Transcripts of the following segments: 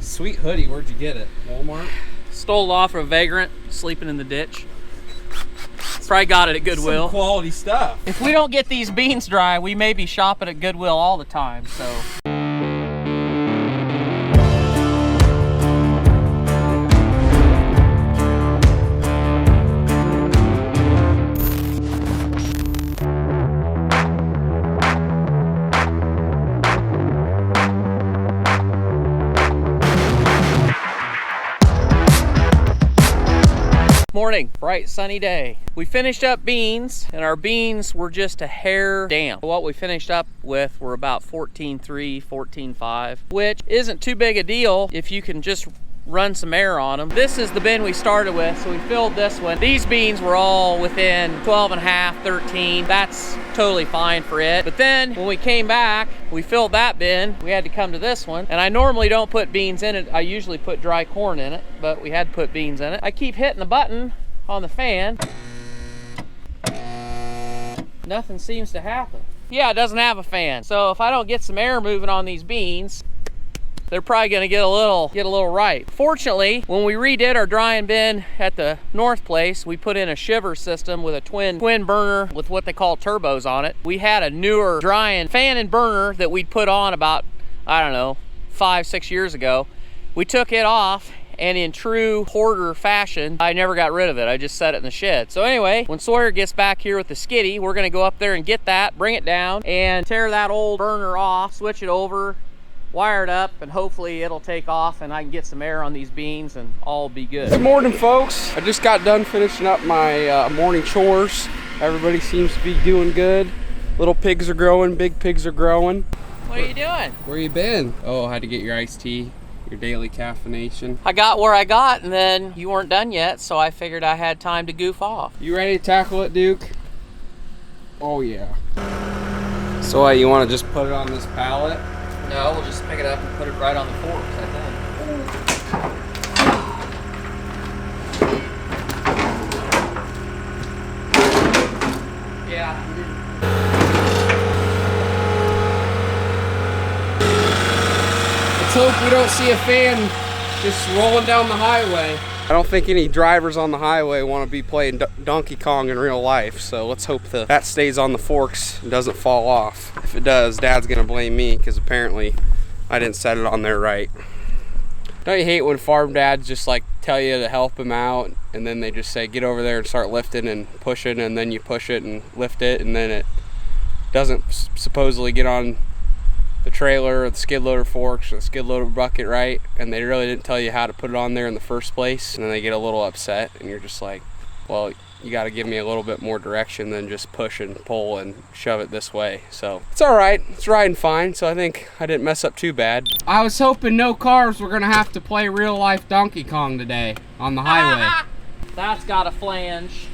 Sweet hoodie, where'd you get it? Walmart? Stole it off of a vagrant sleeping in the ditch. Probably got it at Goodwill. Some quality stuff. If we don't get these beans dry, we may be shopping at Goodwill all the time, so. Morning, bright sunny day. We finished up beans, and our beans were just a hair damp. What we finished up with were about 14.3, 14.5, which isn't too big a deal if you can just run some air on them. This is the bin we started with, so we filled this one. These beans were all within 12 and a half, 13. That's totally fine for it. But then when we came back, we filled that bin. We had to come to this one, and I normally don't put beans in it. I usually put dry corn in it, but we had to put beans in it. I keep hitting the button on the fan. Nothing seems to happen. Yeah, it doesn't have a fan. So if I don't get some air moving on these beans, they're probably gonna get a little ripe. Fortunately, when we redid our drying bin at the North place, we put in a shiver system with a twin burner with what they call turbos on it. We had a newer drying fan and burner that we'd put on about, I don't know, 5-6 years ago. We took it off, and in true hoarder fashion, I never got rid of it. I just set it in the shed. So anyway, when Sawyer gets back here with the skiddy, we're gonna go up there and get that, bring it down, and tear that old burner off, switch it over, wire it up, and hopefully it'll take off and I can get some air on these beans and all will be good. Good morning, folks. I just got done finishing up my morning chores. Everybody seems to be doing good. Little pigs are growing, big pigs are growing. What are you doing? Where you been? Oh, I had to get your iced tea, your daily caffeination. I got where I got, and then you weren't done yet, so I figured I had time to goof off. You ready to tackle it, Duke? Oh yeah. So you want to just put it on this pallet? No, we'll just pick it up and put it right on the forks, I think. Yeah. Let's hope we don't see a fan just rolling down the highway. I don't think any drivers on the highway want to be playing Donkey Kong in real life, so let's hope that stays on the forks and doesn't fall off. If it does, Dad's gonna blame me because apparently I didn't set it on there right. Don't you hate when farm dads just like tell you to help them out, and then they just say get over there and start lifting and pushing, and then you push it and lift it, and then it doesn't supposedly get on the trailer or the skid loader forks or the skid loader bucket right, and they really didn't tell you how to put it on there in the first place, and then they get a little upset, and you're just like, well, you got to give me a little bit more direction than just push and pull and shove it this way. So it's all right, it's riding fine, so I think I didn't mess up too bad. I was hoping no cars were gonna have to play real life Donkey Kong today on the highway. That's got a flange.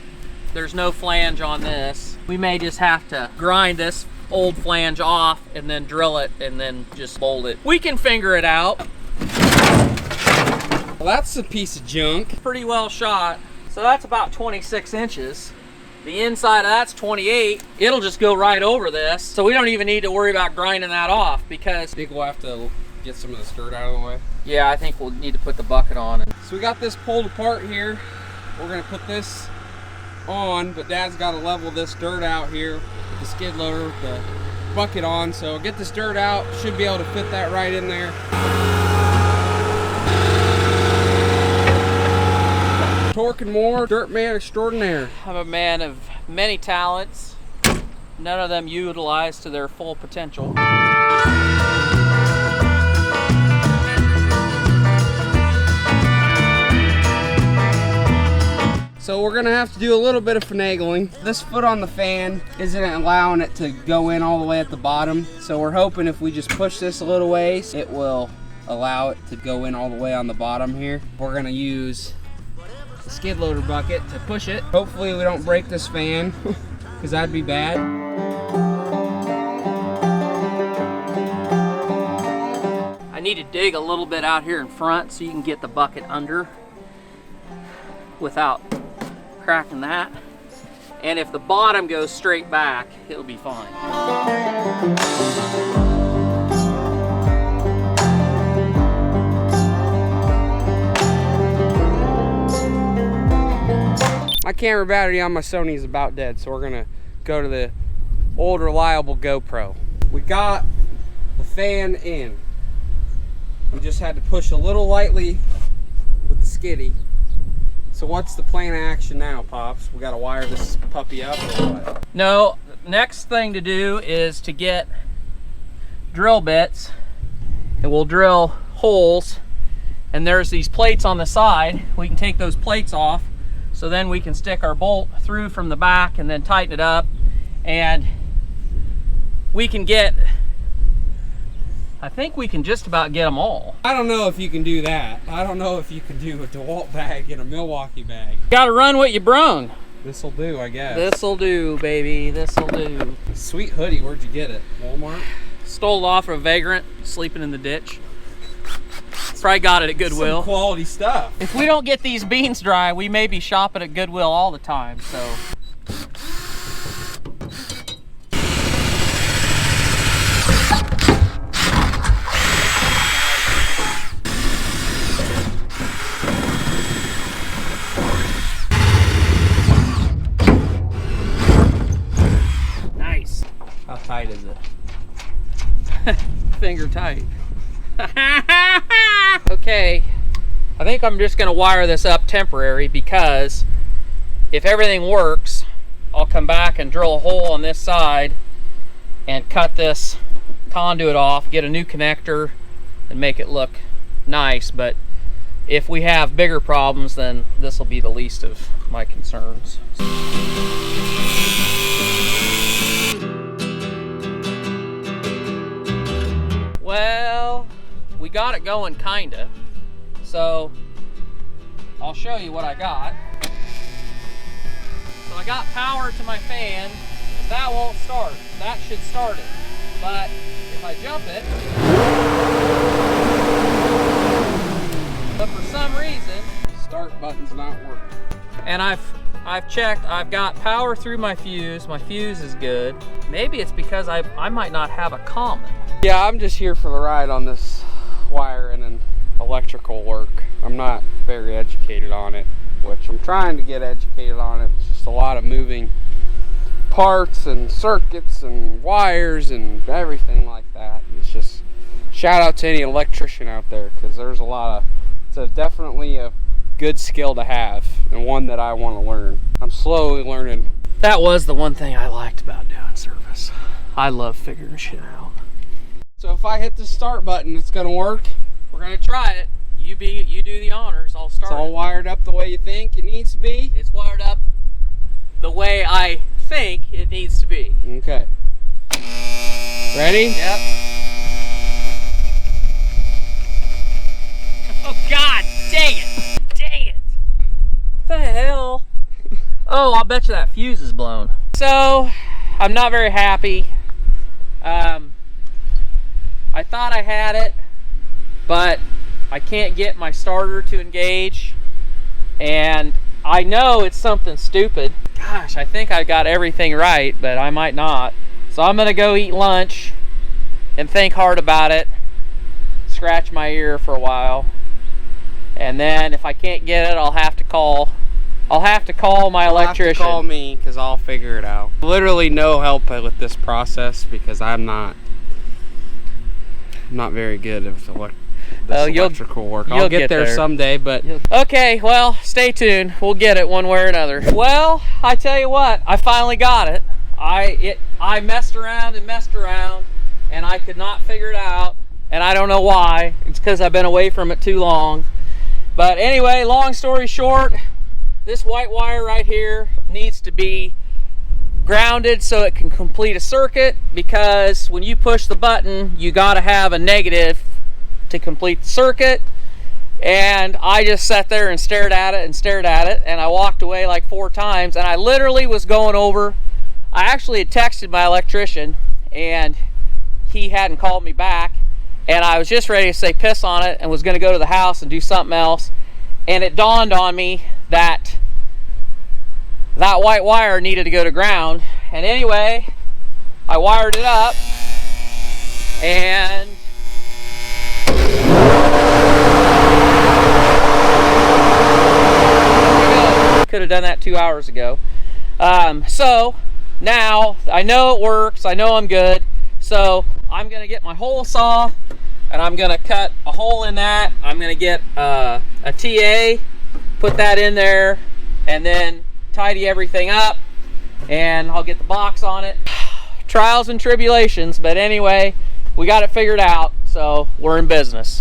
There's no flange on this. We may just have to grind this old flange off and then drill it and then just bolt it. We can figure it out. Well, that's a piece of junk. Pretty well shot. So that's about 26 inches. The inside of that's 28. It'll just go right over this. So we don't even need to worry about grinding that off because... I think we'll have to get some of this dirt out of the way. Yeah, I think we'll need to put the bucket on. So we got this pulled apart here. We're gonna put this on, but Dad's gotta level this dirt out here with the skid loader with the bucket on. So get this dirt out, should be able to fit that right in there. Tork and more, dirt man extraordinaire. I'm a man of many talents, none of them utilized to their full potential. So we're gonna have to do a little bit of finagling. This foot on the fan isn't allowing it to go in all the way at the bottom. So we're hoping if we just push this a little ways, it will allow it to go in all the way on the bottom here. We're gonna use the skid loader bucket to push it. Hopefully we don't break this fan, because that'd be bad. I need to dig a little bit out here in front so you can get the bucket under without cracking that. And if the bottom goes straight back, it'll be fine. camera battery on my Sony is about dead, so we're gonna go to the old reliable GoPro. We got the fan in. We just had to push a little lightly with the skiddy. So what's the plan of action now, Pops? We gotta wire this puppy up or what? No, next thing to do is to get drill bits, and we'll drill holes, and there's these plates on the side. We can take those plates off, so then we can stick our bolt through from the back and then tighten it up, and we can get, I think we can just about get them all. I don't know if you can do that. I don't know if you can do a DeWalt bag and a Milwaukee bag. Gotta run what you brung. This'll do, I guess. This'll do, baby, this'll do. Sweet hoodie, where'd you get it? Walmart? Stole it off of a vagrant, sleeping in the ditch. Probably got it at Goodwill. Some quality stuff. If we don't get these beans dry, we may be shopping at Goodwill all the time, so. Nice. How tight is it? Finger tight. Okay, I think I'm just gonna wire this up temporary, because if everything works, I'll come back and drill a hole on this side and cut this conduit off, get a new connector, and make it look nice. But if we have bigger problems, then this will be the least of my concerns. Well, we got it going kinda, so I'll show you what I got. So I got power to my fan. That won't start. That should start it. But if I jump it, but for some reason, Start button's not working. and I've checked, I've got power through my fuse. My fuse is good. Maybe it's because I might not have a common. Yeah, I'm just here for the ride on this wiring and electrical work. I'm not very educated on it, which I'm trying to get educated on it. It's just a lot of moving parts and circuits and wires and everything like that. It's just, shout out to any electrician out there, because there's a lot of, it's definitely a good skill to have, and one that I want to learn. I'm slowly learning. That was the one thing I liked about doing service. I love figuring shit out. So if I hit the start button, it's gonna work. We're gonna try it. You do the honors. I'll start. It's all it. wired up the way you think it needs to be. It's wired up the way I think it needs to be. Okay. Ready? Yep. Oh God! Dang it! Dang it! What the hell? Oh, I'll bet you that fuse is blown. So, I'm not very happy. I thought I had it, but I can't get my starter to engage, and I know it's something stupid. Gosh, I think I got everything right, but I might not. So I'm gonna go eat lunch and think hard about it, scratch my ear for a while, and then if I can't get it, I'll have to call my electrician. You'll have to call me, because I'll figure it out. Literally no help with this process, because I'm not very good at electrical work. I'll get there someday, but okay, well, stay tuned. We'll get it one way or another. Well, I tell you what, I finally got it. I messed around, and I could not figure it out, and I don't know why. It's because I've been away from it too long. But anyway, long story short, this white wire right here needs to be grounded so it can complete a circuit, because when you push the button, you got to have a negative to complete the circuit. And I just sat there and stared at it, and I walked away like 4 times, and I literally was going over. I actually had texted my electrician, and he hadn't called me back, and I was just ready to say piss on it and was going to go to the house and do something else, and it dawned on me that that white wire needed to go to ground. And anyway, I wired it up, and could have done that 2 hours ago. So now I know it works. I know I'm good. So I'm gonna get my hole saw and I'm gonna cut a hole in that. I'm gonna get a TA, put that in there, and then tidy everything up, and I'll get the box on it. Trials and tribulations, but anyway, we got it figured out, so we're in business.